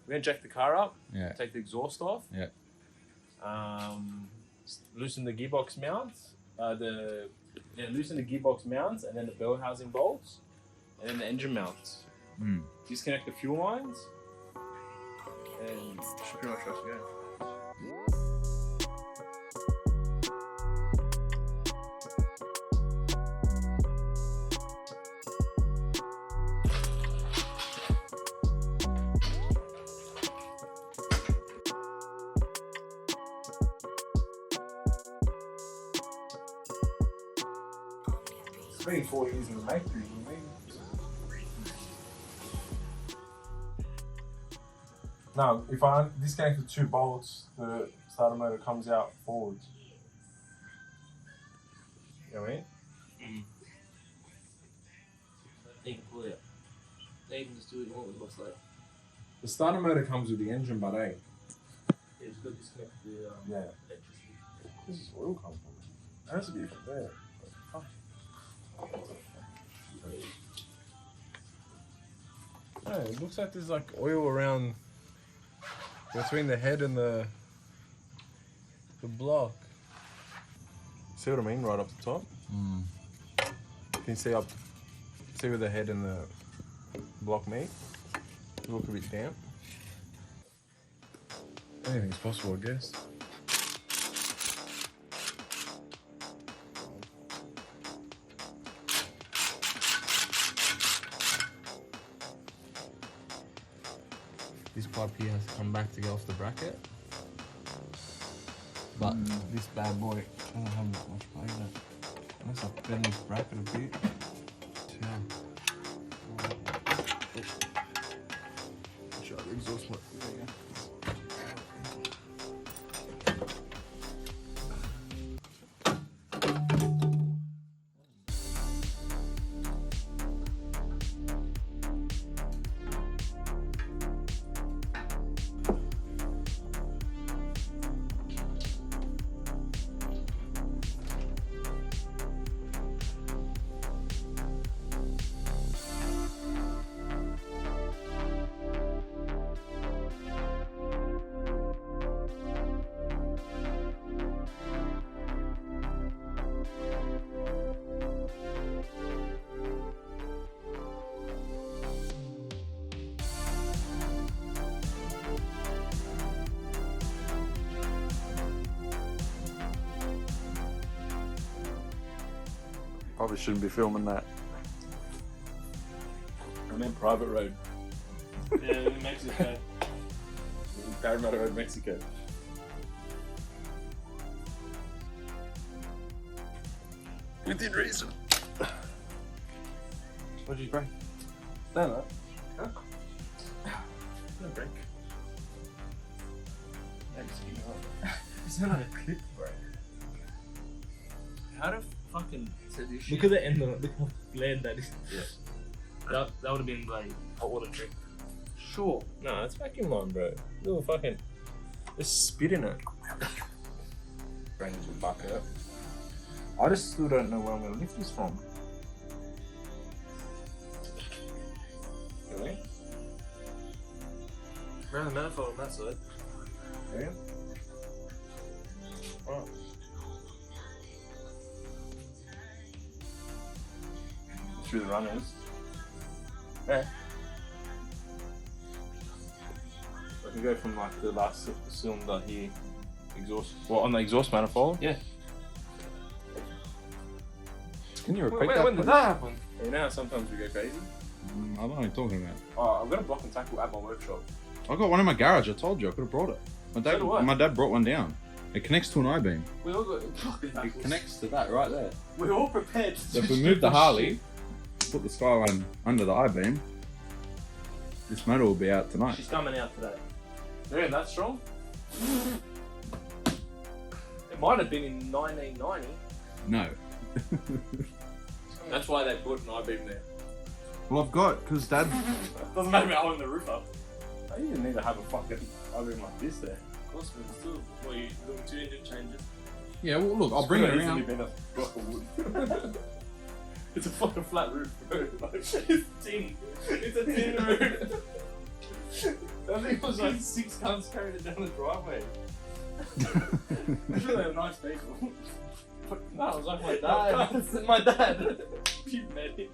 We're gonna jack the car up. Yeah. Take the exhaust off. Yeah. Loosen the gearbox mounts. Loosen the gearbox mounts, and then the bell housing bolts, and then the engine mounts. Disconnect the fuel lines, and should pretty much just go. It's been 4 years in the making, you mean? No, if I disconnect the 2 bolts, the starter motor comes out forwards. You know what I mean? They can pull it out. They can just do it what it looks like. The starter motor comes with the engine, but Yeah, just go disconnect the electricity. this is oil come from. It has to be from there. Oh, it looks like there's like oil around between the head and the block. See what I mean? Right up the top. Can you see where the head and the block meet? Look a bit damp. Anything's possible, I guess. This pipe here has to come back to get off the bracket. But this bad boy doesn't have that much play in it. Unless I bend this bracket a bit. Show the exhaust one. There you go. Probably shouldn't be filming that. I meant private road. Yeah, in Mexico. Parramatta Road, Mexico. Within reason. What did you break? Stand up. Huh? No break. It's not a clip break. How the fucking Sedition. look at the end of it, look how flared that is. Yeah. That would have been like hot water trick. Sure. No, it's vacuum line, bro. Little fucking. There's spit in it. Brings a bucket. I just still don't know where I'm gonna lift this from. Really? Around the manifold on that side. Yeah. Right. Through the runners. Yeah. I can go from like the last cylinder here, exhaust. Well, on the exhaust manifold. Yeah. Can you repeat that? When did that happen? You know, sometimes we go crazy. I don't know what you're talking about. Oh, I've got a block and tackle at my workshop. I got one in my garage. I told you I could have brought it. My dad brought one down. It connects to an I-beam. We all got It connects to that right there. We're all prepared. So if we move the Harley, put the Skyline under the I-beam, this motor will be out tonight. She's coming out today. Yeah, that's strong. It might have been in 1990. No. That's why they put an I-beam there. Well, I've got, because Dad... Doesn't matter about holding the roof up. I didn't need to have a fucking I-beam like this there. Of course, but still, what, you doing 2 engine changes? Yeah, well, look, I'll bring it around. Been a block of wood. It's a fucking flat roof, bro. Like, it's tin. It's a tin roof. I think it was like 6 cunts carried it down the driveway. It's really nice people. No, it was like my dad. My dad. You met him.